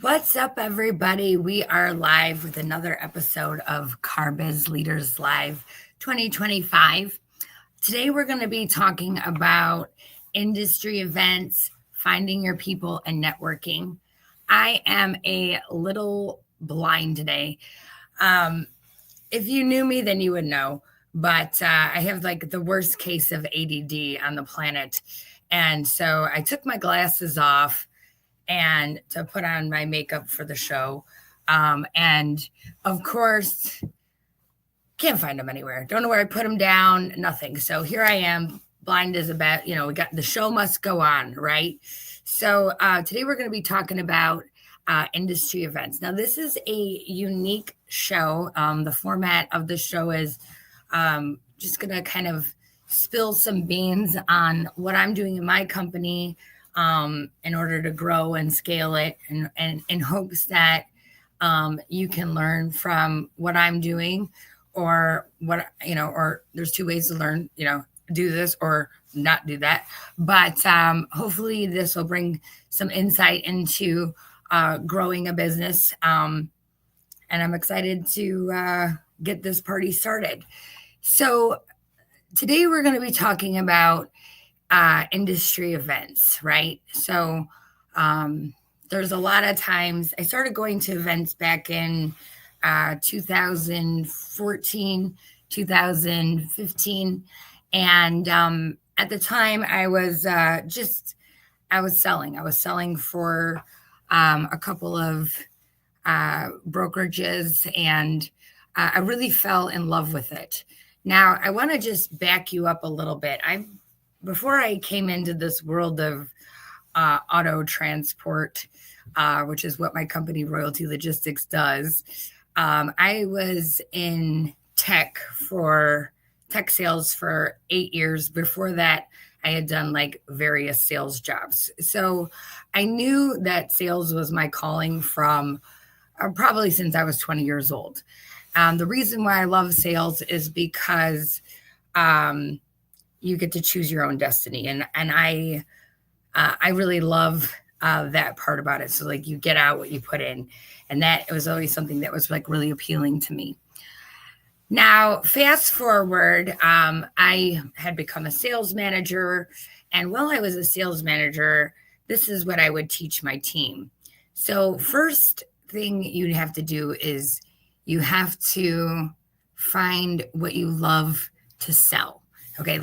What's up, everybody? We are live with another episode of CarBiz Leaders Live 2025. Today, we're going to be talking about industry events, finding your people, and networking. I am a little blind today. If you knew me, then you would know, but I have like the worst case of ADD on the planet. And so I took my glasses off and to put on my makeup for the show. And of course, can't find them anywhere. Don't know where I put them down, nothing. So here I am, blind as a bat. We got the show must go on, right? So today we're going to be talking about industry events. Now, this is a unique show. The format of the show is just going to kind of spill some beans on what I'm doing in my company, in order to grow and scale it, and in hopes that you can learn from what I'm doing, or or there's two ways to learn, do this or not do that. But hopefully this will bring some insight into growing a business. And I'm excited to get this party started. So today we're going to be talking about industry events, right? So there's a lot of times I started going to events back in 2014, 2015. And at the time I was selling. I was selling for a couple of brokerages, and I really fell in love with it. Now, I want to just back you up a little bit. Before I came into this world of auto transport, which is what my company Royalty Logistics does, I was in tech sales for 8 years. Before that, I had done like various sales jobs. So I knew that sales was my calling from probably since I was 20 years old. The reason why I love sales is because you get to choose your own destiny. And I really love that part about it. So like you get out what you put in. And that was always something that was like really appealing to me. Now, fast forward, I had become a sales manager. And while I was a sales manager, this is what I would teach my team. So first thing you'd have to do is you have to find what you love to sell. Okay.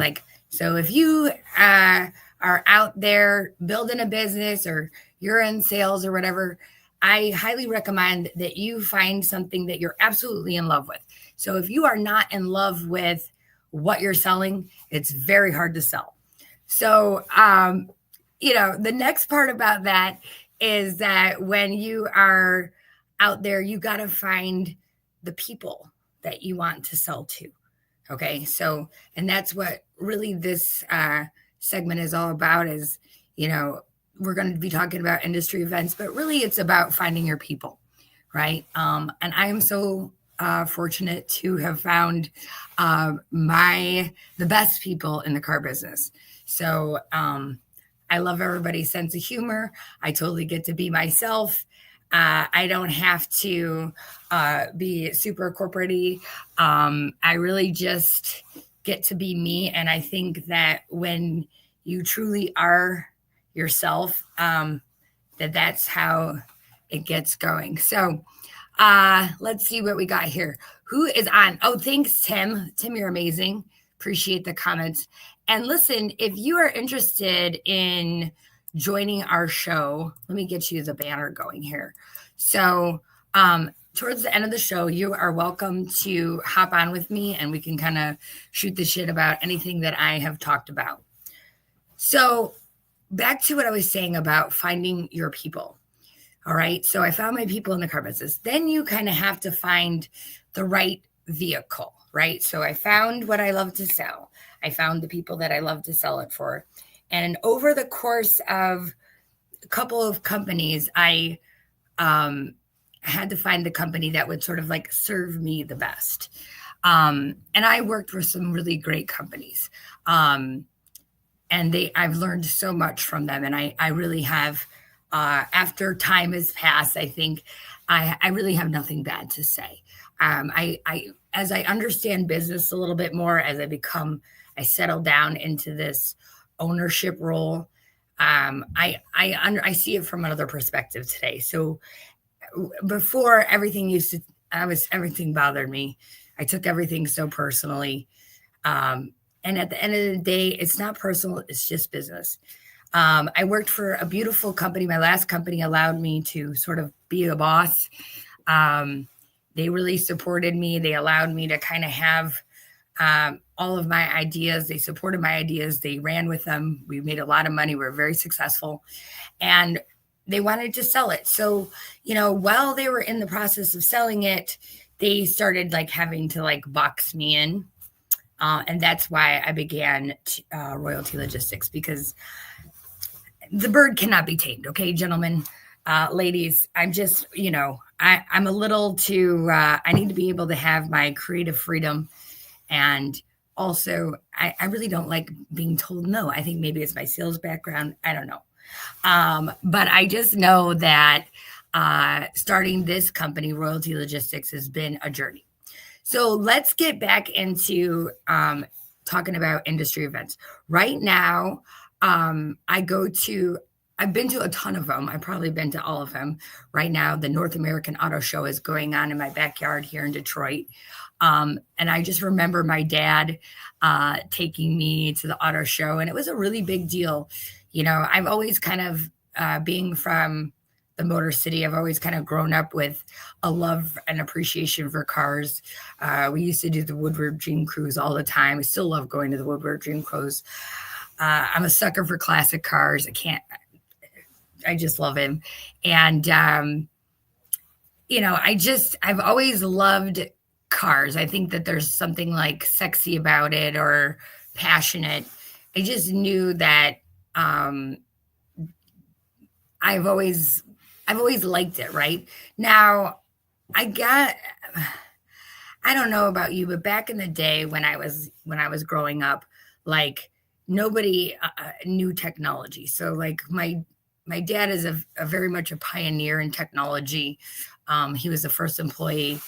So if you are out there building a business, or you're in sales or whatever, I highly recommend that you find something that you're absolutely in love with. So if you are not in love with what you're selling, it's very hard to sell. So, the next part about that is that when you are out there, you got to find the people that you want to sell to. Okay. So, and that's what really this segment is all about is, we're going to be talking about industry events, but really it's about finding your people. Right. And I am so fortunate to have found the best people in the car business. So I love everybody's sense of humor. I totally get to be myself. I don't have to be super corporate-y. I really just get to be me. And I think that when you truly are yourself, that's how it gets going. So let's see what we got here. Who is on? Oh, thanks, Tim. Tim, you're amazing. Appreciate the comments. And listen, if you are interested in joining our show, let me get you the banner going here. So towards the end of the show, you are welcome to hop on with me and we can kind of shoot the shit about anything that I have talked about. So back to what I was saying about finding your people. All right. So I found my people in the car business. Then you kind of have to find the right vehicle, right? So I found what I love to sell. I found the people that I love to sell it for. And over the course of a couple of companies, I had to find the company that would sort of like serve me the best. And I worked for some really great companies. And I've learned so much from them. And I really have After time has passed, I think I really have nothing bad to say. As I understand business a little bit more, as I settle down into this ownership role. I see it from another perspective today. So before, everything bothered me. I took everything so personally. And at the end of the day, it's not personal, it's just business. I worked for a beautiful company. My last company allowed me to sort of be a boss. They really supported me. They allowed me to kind of have all of my ideas. They supported my ideas. They ran with them. We made a lot of money. We were very successful. And they wanted to sell it. So, while they were in the process of selling it, they started like having to like box me in. And that's why I began Royalty Logistics, because the bird cannot be tamed. Okay, gentlemen, ladies, I'm just, I'm a little too, I need to be able to have my creative freedom. And also, I really don't like being told no. I think maybe it's my sales background. I don't know. But I just know that starting this company, Royalty Logistics, has been a journey. So let's get back into talking about industry events. Right now, I've been to a ton of them. I've probably been to all of them. Right now, the North American Auto Show is going on in my backyard here in Detroit. And I just remember my dad taking me to the auto show, and it was a really big deal. I've always kind of, being from the Motor City, I've always kind of grown up with a love and appreciation for cars. We used to do the Woodward Dream Cruise all the time. I still love going to the Woodward Dream Cruise. I'm a sucker for classic cars. I just love him. And, I've always loved cars. I think that there's something like sexy about it, or passionate. I just knew that I've always liked it. Right now, I don't know about you, but back in the day when I was growing up, like nobody knew technology. So like my dad is a very much a pioneer in technology. He was the first employee.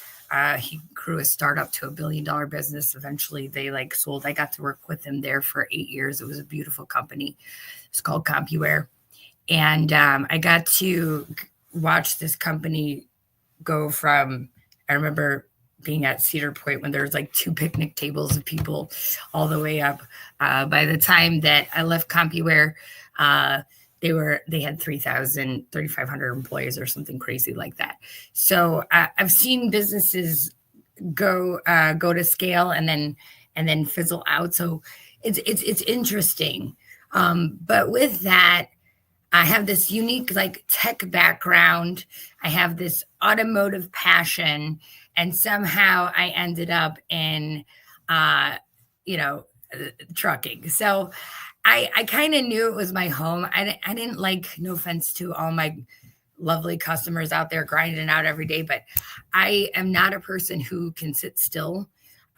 He grew a startup to $1 billion business. Eventually they like sold. I got to work with him there for 8 years. It was a beautiful company. It's called CompuWare. And I got to watch this company go from, I remember being at Cedar Point when there was like 2 picnic tables of people all the way up. By the time that I left CompuWare, they had 3,500 employees or something crazy like that. So I've seen businesses go to scale and then fizzle out. So it's interesting. But with that, I have this unique like tech background. I have this automotive passion, and somehow I ended up in, trucking. So I kind of knew it was my home. I didn't like, no offense to all my lovely customers out there grinding out every day, but I am not a person who can sit still,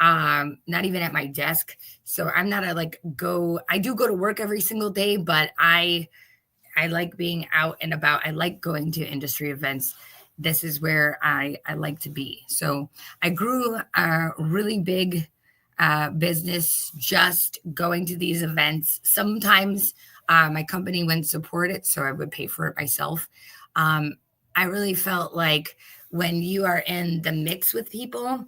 not even at my desk. So I'm not I do go to work every single day, but I like being out and about. I like going to industry events. This is where I like to be. So I grew a really big business just going to these events. Sometimes my company wouldn't support it, so I would pay for it myself. I really felt like when you are in the mix with people,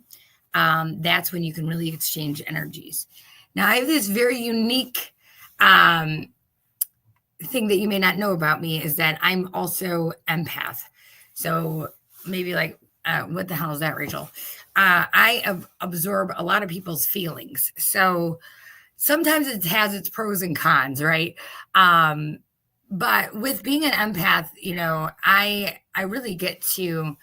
that's when you can really exchange energies. Now, I have this very unique thing that you may not know about me, is that I'm also empath. So maybe like, what the hell is that, Rachel? I absorb a lot of people's feelings. So sometimes it has its pros and cons, right? But with being an empath, I really get to,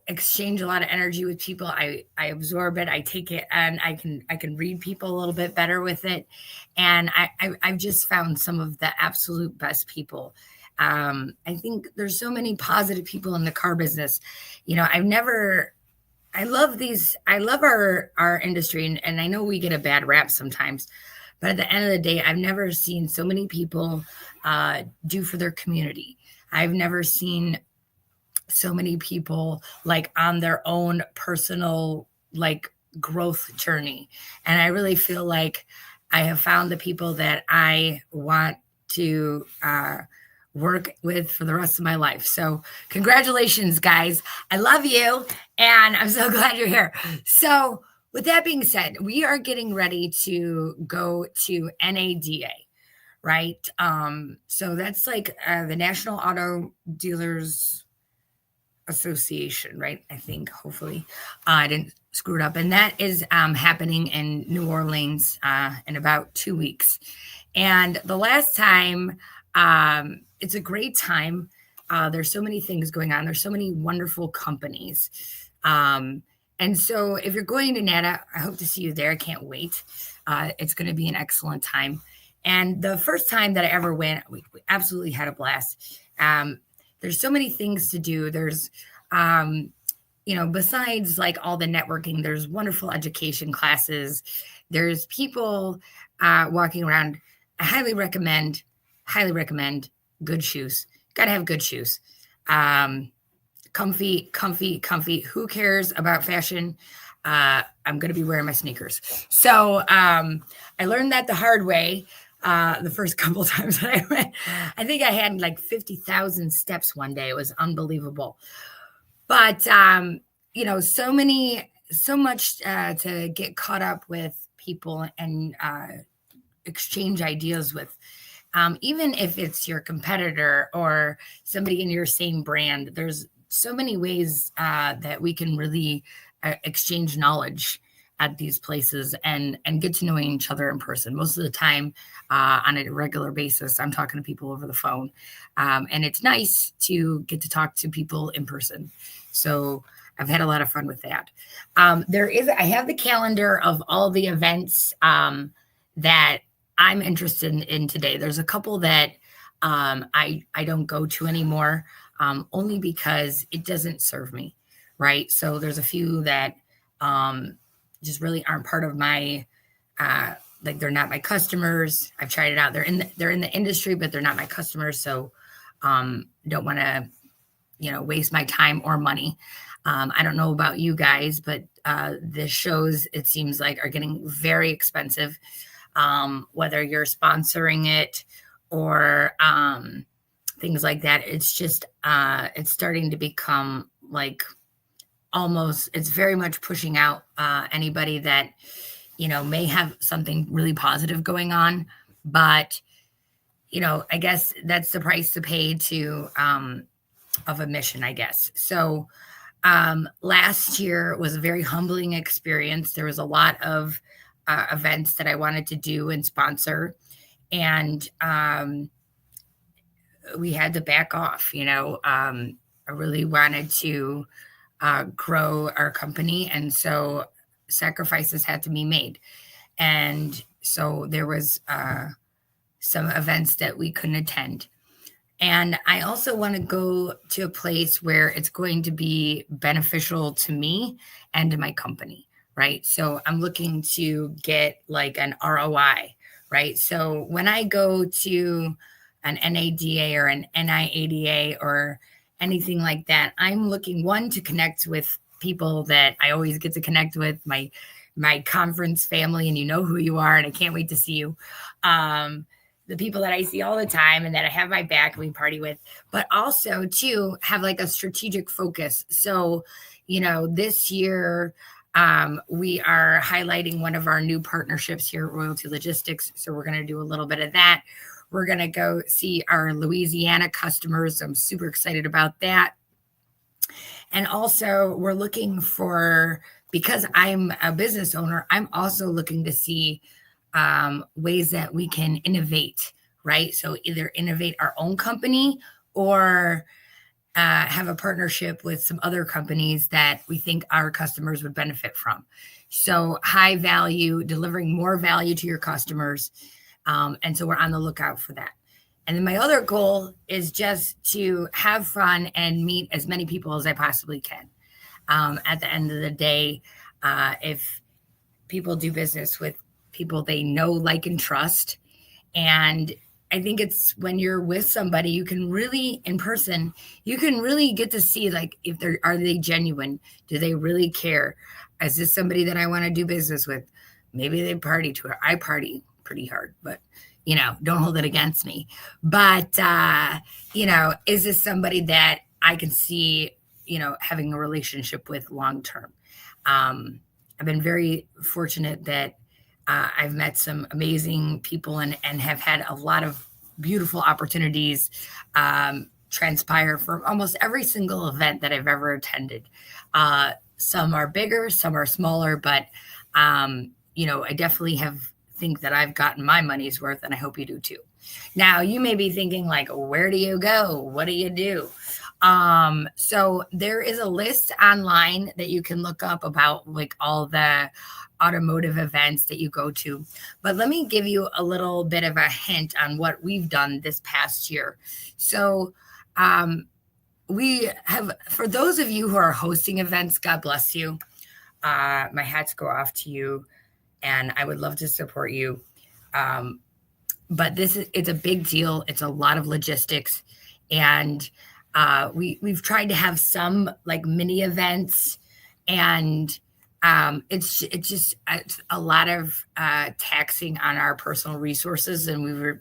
exchange a lot of energy with people. I absorb it. I take it, and I can read people a little bit better with it. And I've just found some of the absolute best people. I think there's so many positive people in the car business. I love our industry, and I know we get a bad rap sometimes, But at the end of the day, I've never seen so many people do for their community. I've never seen so many people like on their own personal like growth journey. And I really feel like I have found the people that I want to work with for the rest of my life. So congratulations, guys. I love you. And I'm so glad you're here. So with that being said, we are getting ready to go to NADA, right? So that's like the National Auto Dealers Association, right? I think, hopefully, I didn't screw it up. And that is happening in New Orleans in about 2 weeks. And the last time, it's a great time. There's so many things going on. There's so many wonderful companies. And so if you're going to NADA, I hope to see you there. I can't wait. It's going to be an excellent time. And the first time that I ever went, we absolutely had a blast. There's so many things to do. There's, besides like all the networking, there's wonderful education classes. There's people walking around. I highly recommend good shoes. Got to have good shoes. Comfy. Who cares about fashion? I'm going to be wearing my sneakers. So I learned that the hard way. The first couple of times that I went, I think I had like 50,000 steps one day. It was unbelievable. But, so much to get caught up with people and exchange ideas with. Even if it's your competitor or somebody in your same brand, there's so many ways that we can really exchange knowledge at these places and get to know each other in person. Most of the time, on a regular basis, I'm talking to people over the phone. And it's nice to get to talk to people in person. So I've had a lot of fun with that. I have the calendar of all the events that I'm interested in today. There's a couple that I don't go to anymore, only because it doesn't serve me, right? So there's a few that just really aren't part of my they're not my customers. I've tried it out. They're in the industry, but they're not my customers. So don't want to waste my time or money. I don't know about you guys, but the shows, it seems like, are getting very expensive. Whether you're sponsoring it or things like that, it's just it's starting to become like it's very much pushing out anybody that may have something really positive going on. But I guess that's the price to pay of admission, I guess. So last year was a very humbling experience. There was a lot of events that I wanted to do and sponsor, and we had to back off. I really wanted to grow our company, and so sacrifices had to be made. And so there was some events that we couldn't attend. And I also want to go to a place where it's going to be beneficial to me and to my company, right? So I'm looking to get like an ROI, right? So when I go to an NADA or an NIADA or anything like that, I'm looking, one, to connect with people that I always get to connect with, my conference family, and who you are, and I can't wait to see you. The people that I see all the time and that I have my back and we party with, but also to have like a strategic focus. So, this year we are highlighting one of our new partnerships here at Royalty Logistics. So we're going to do a little bit of that. We're going to go see our Louisiana customers. I'm super excited about that. And also we're looking for, because I'm a business owner, I'm also looking to see ways that we can innovate, right? So either innovate our own company or have a partnership with some other companies that we think our customers would benefit from. So high value, delivering more value to your customers. And so we're on the lookout for that. And then my other goal is just to have fun and meet as many people as I possibly can. At the end of the day, if people do business with people they know, like, and trust. And I think it's when you're with somebody, you can really, in person, you can really get to see, like, if they're, are they genuine? Do they really care? Is this somebody that I want to do business with? Maybe they party too hard. I party pretty hard, but don't hold it against me. But is this somebody that I can see, having a relationship with long term? I've been very fortunate that I've met some amazing people and have had a lot of beautiful opportunities transpire for almost every single event that I've ever attended. Some are bigger, some are smaller, but I definitely think that I've gotten my money's worth, and I hope you do too. Now, you may be thinking, like, where do you go? What do you do? So there is a list online that you can look up about, like, all the automotive events that you go to. But let me give you a little bit of a hint on what we've done this past year. So we have, for those of you who are hosting events, God bless you. My hats go off to you, and I would love to support you. But it's a big deal. It's a lot of logistics, and we've tried to have some, like, mini events, and it's a lot of taxing on our personal resources, and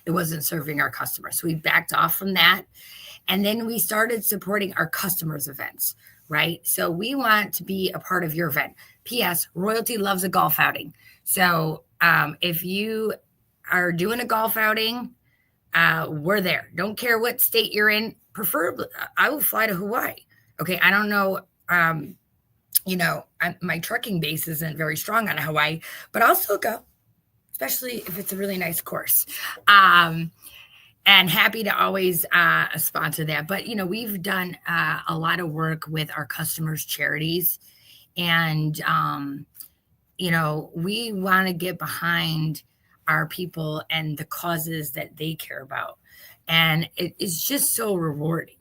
it wasn't serving our customers. So we backed off from that. And then we started supporting our customers' events, right? So we want to be a part of your event. P.S. Royalty loves a golf outing. So if you are doing a golf outing, we're there. Don't care what state you're in. Preferably, I will fly to Hawaii. Okay, I don't know. My trucking base isn't very strong on Hawaii, but I'll still go, especially if it's a really nice course. And happy to always sponsor that. But, we've done a lot of work with our customers' charities. And, we want to get behind our people and the causes that they care about. And it's just so rewarding,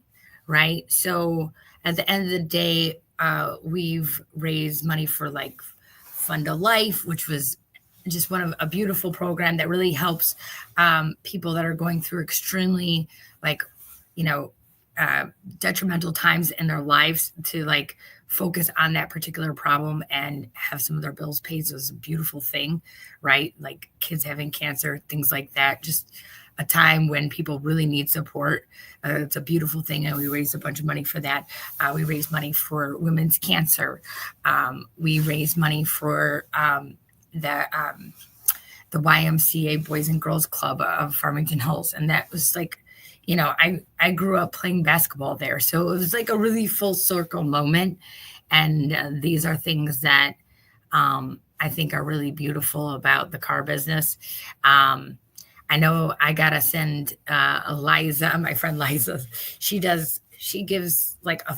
right? So at the end of the day, we've raised money for, like, Fund a Life, which was just a beautiful program that really helps people that are going through extremely, like, detrimental times in their lives to, like, focus on that particular problem and have some of their bills paid. So it's a beautiful thing, right? Like kids having cancer, things like that. Just a time when people really need support. It's a beautiful thing. And we raised a bunch of money for that. We raised money for women's cancer. We raised money for the YMCA Boys and Girls Club of Farmington Hills. And that was like, I grew up playing basketball there. So it was like a really full circle moment. And these are things that I think are really beautiful about the car business. I know I got to send Liza, my friend Liza, she gives like, I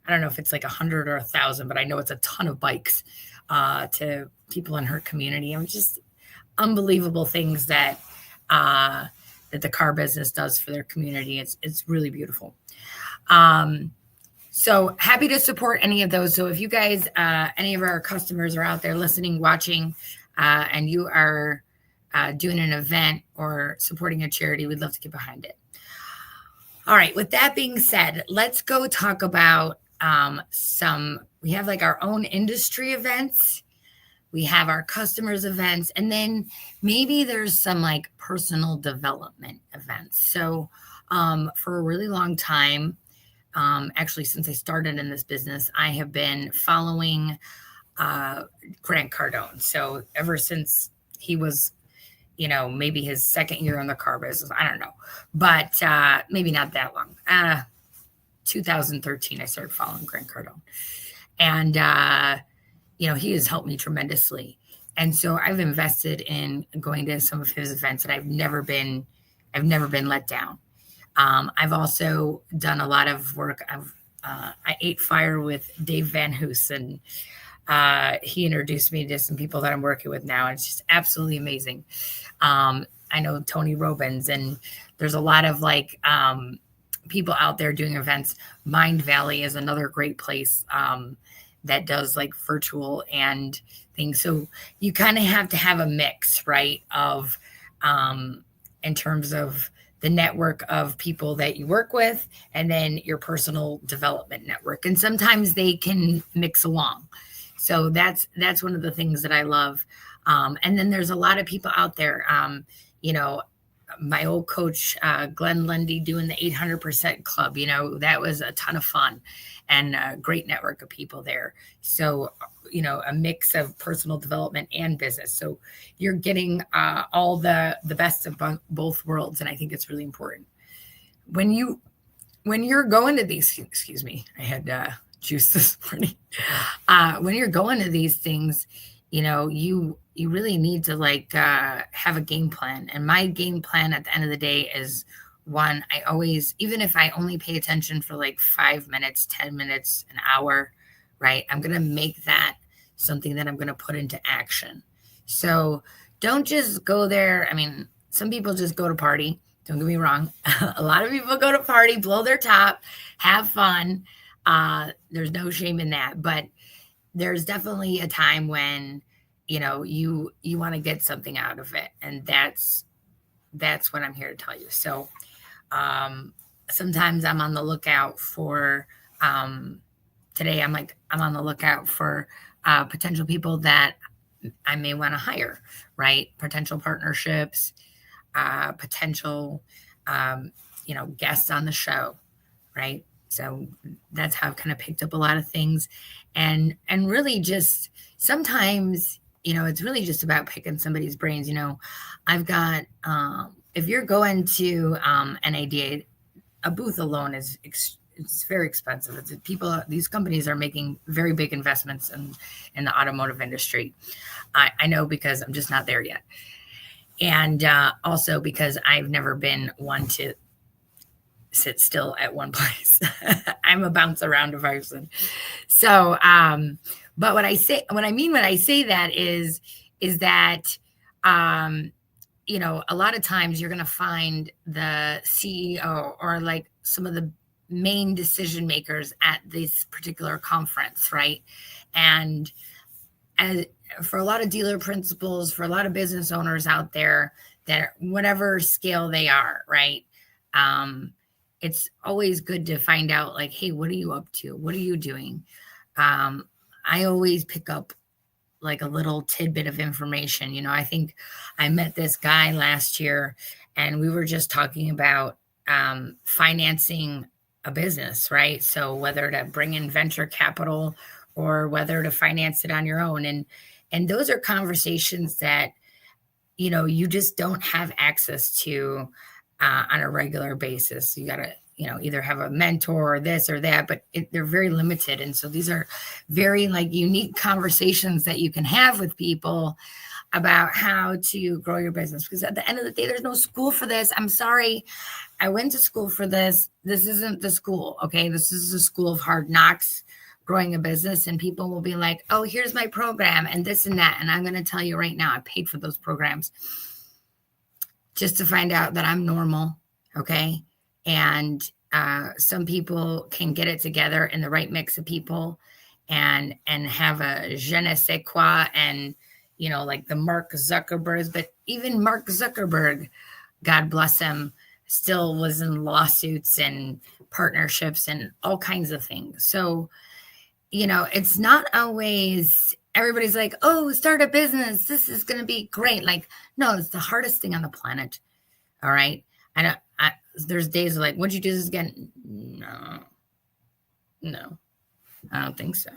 don't know if it's like 100 or 1,000, but I know it's a ton of bikes to people in her community. And just unbelievable things that the car business does for their community. It's really beautiful. So happy to support any of those. So if you guys, any of our customers are out there listening, watching, and you are doing an event or supporting a charity, we'd love to get behind it. All right. With that being said, let's go talk about we have like our own industry events. We have our customers events, and then maybe there's some like personal development events. So for a really long time, actually since I started in this business, I have been following Grant Cardone. So ever since he was, maybe his second year in the car business, I don't know, but maybe not that long. 2013, I started following Grant Cardone, and he has helped me tremendously. And so I've invested in going to some of his events, and I've never been let down. I've also done a lot of work. I ate fire with Dave Van Hoos, and he introduced me to some people that I'm working with now. And it's just absolutely amazing. I know Tony Robbins, and there's a lot of like people out there doing events. Mind Valley is another great place that does like virtual and things. So you kind of have to have a mix, right? Of in terms of the network of people that you work with, and then your personal development network. And sometimes they can mix along. So that's one of the things that I love. And then there's a lot of people out there. You know, my old coach, Glenn Lundy, doing the 800% club, that was a ton of fun and a great network of people there. So, a mix of personal development and business. So you're getting all the best of both worlds. And I think it's really important. When you're going to these, excuse me, I had juice this morning. When you're going to these things, you really need to have a game plan. And my game plan at the end of the day is one, I always, even if I only pay attention for 5 minutes, 10 minutes, an hour, right? I'm going to make that something that I'm going to put into action. So don't just go there. I mean, some people just go to party. Don't get me wrong. A lot of people go to party, blow their top, have fun. There's no shame in that. But there's definitely a time when, you want to get something out of it. And that's what I'm here to tell you. So sometimes I'm on the lookout for, today I'm on the lookout for potential people that I may want to hire, right? Potential partnerships, potential, guests on the show, right? So that's how I've kind of picked up a lot of things, and really just sometimes, it's really just about picking somebody's brains. I've got, if you're going to NADA, a booth alone is it's very expensive. These companies are making very big investments in the automotive industry. I know because I'm just not there yet. And also because I've never been one to sit still at one place. I'm a bounce around person. So, but what I say that is that, a lot of times you're going to find the CEO or some of the main decision makers at this particular conference, right? And for a lot of dealer principals, for a lot of business owners out there, that whatever scale they are, right? It's always good to find out, hey, what are you up to? What are you doing? I always pick up a little tidbit of information. I think I met this guy last year and we were just talking about financing a business, right? So whether to bring in venture capital or whether to finance it on your own. And those are conversations that, you just don't have access to on a regular basis. You got to, either have a mentor or this or that, but they're very limited. And so these are very unique conversations that you can have with people about how to grow your business. Because at the end of the day, there's no school for this. I'm sorry. I went to school for this. This isn't the school. Okay. This is a school of hard knocks, growing a business, and people will be like, oh, here's my program and this and that. And I'm going to tell you right now, I paid for those programs just to find out that I'm normal. Okay. And some people can get it together in the right mix of people and have a je ne sais quoi, and, the Mark Zuckerberg, but even Mark Zuckerberg, God bless him, still was in lawsuits and partnerships and all kinds of things. So, it's not always everybody's like, oh, start a business. This is going to be great. No, it's the hardest thing on the planet. All right. There's days would you do this again? No, I don't think so.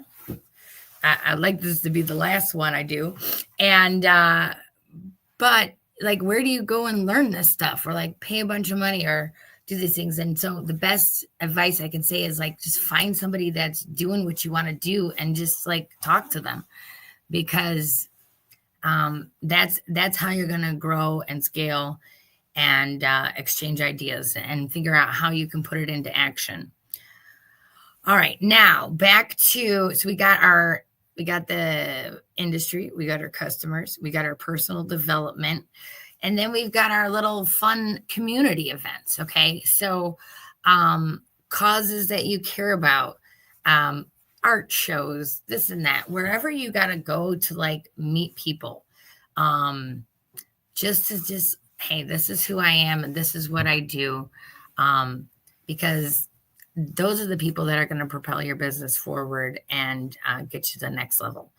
I'd like this to be the last one I do. And, but where do you go and learn this stuff, or pay a bunch of money or do these things? And so the best advice I can say is just find somebody that's doing what you want to do and just talk to them, because that's how you're going to grow and scale and exchange ideas and figure out how you can put it into action. All right, now back to, so we got the industry, we got our customers, we got our personal development, and then we've got our little fun community events. Okay, so causes that you care about. art shows, this and that, wherever you got to go to like meet people. Um, just, hey, this is who I am and this is what I do. Because those are the people that are going to propel your business forward and get you to the next level.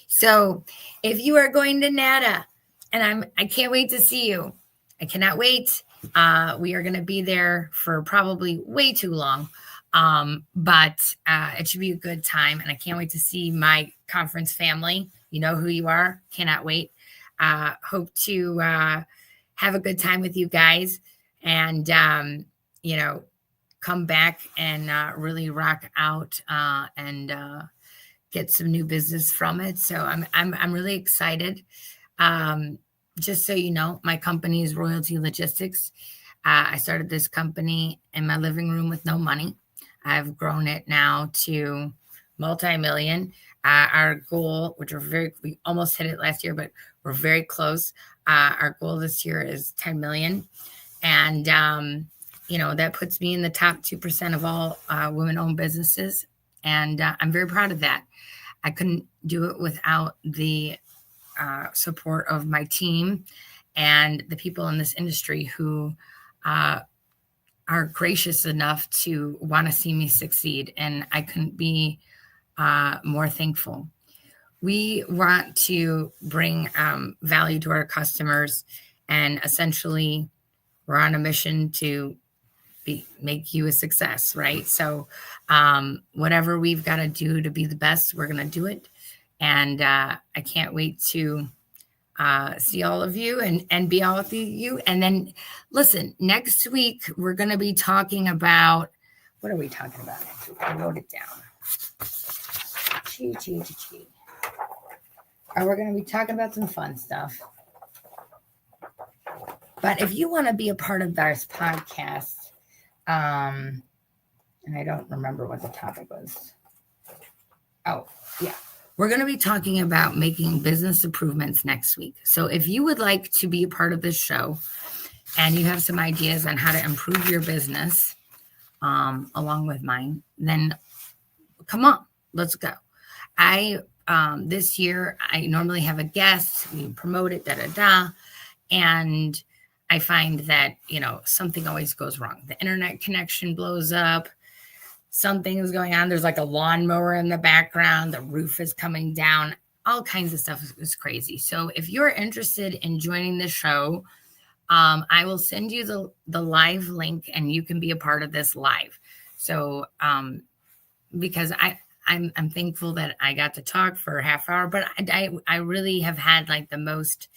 So if you are going to NADA, and I can't wait to see you. I cannot wait. We are going to be there for probably way too long. But it should be a good time. And I can't wait to see my conference family. You know who you are. Cannot wait. Hope to have a good time with you guys. And, come back and really rock out and get some new business from it. So I'm really excited. Just so you know, my company is Royalty Logistics. I started this company in my living room with no money. I've grown it now to multi-million. Our goal, which we almost hit it last year, but we're very close. Our goal this year is 10 million. And, that puts me in the top 2% of all women-owned businesses. And I'm very proud of that. I couldn't do it without the support of my team and the people in this industry who are gracious enough to want to see me succeed. And I couldn't be more thankful. We want to bring value to our customers, and essentially we're on a mission to make you a success, right? So whatever we've got to do to be the best, we're going to do it. And I can't wait to see all of you and be all with you. And then listen, next week, we're going to be talking about, what are we talking about next week? I wrote it down. We're going to be talking about some fun stuff. But if you want to be a part of this podcast, and I don't remember what the topic was. Oh, yeah. We're going to be talking about making business improvements next week. So if you would like to be a part of this show and you have some ideas on how to improve your business along with mine, then come on, let's go. This year, I normally have a guest. We promote it, and I find that, something always goes wrong. The internet connection blows up. Something is going on. There's like a lawnmower in the background. The roof is coming down. All kinds of stuff is crazy. So if you're interested in joining the show, I will send you the live link and you can be a part of this live. So because I'm thankful that I got to talk for a half hour, but I really have had like the most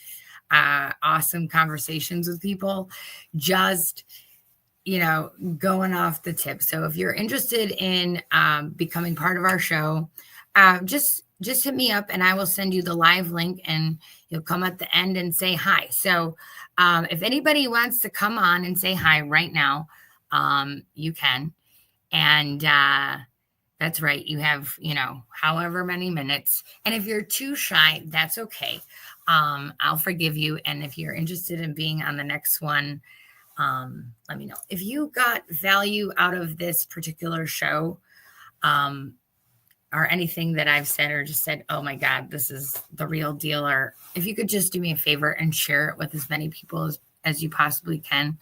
awesome conversations with people, just going off the tip. So if you're interested in becoming part of our show, just hit me up and I will send you the live link and you'll come at the end and say hi. So if anybody wants to come on and say hi right now, you can. And that's right. You have, however many minutes. And if you're too shy, that's okay. I'll forgive you. And if you're interested in being on the next one, let me know. If you got value out of this particular show, or anything that I've said or just said, oh my God, this is the real deal. Or if you could just do me a favor and share it with as many people as you possibly can.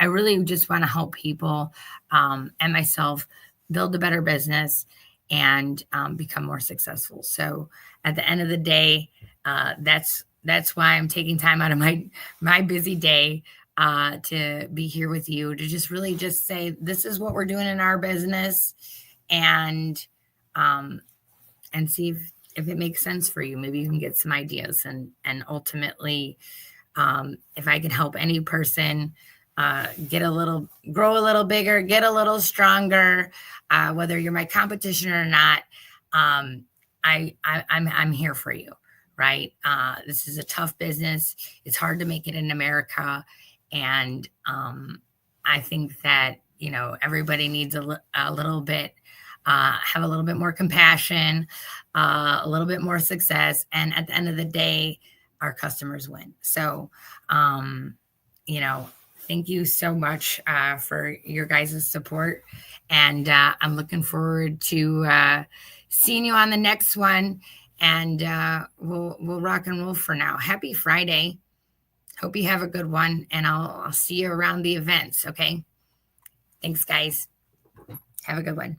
I really just want to help people and myself build a better business and become more successful. So at the end of the day, that's why I'm taking time out of my busy day to be here with you, to just really just say, this is what we're doing in our business, and see if it makes sense for you. Maybe you can get some ideas, and ultimately, if I can help any person grow a little bigger, get a little stronger, whether you're my competition or not, I'm here for you. Right. This is a tough business. It's hard to make it in America. And I think that, everybody needs a little bit, have a little bit more compassion, a little bit more success. And at the end of the day, our customers win. So, Thank you so much for your guys' support. And I'm looking forward to seeing you on the next one. And we'll rock and roll for now. Happy Friday. Hope you have a good one. And I'll see you around the events. Okay. Thanks, guys. Have a good one.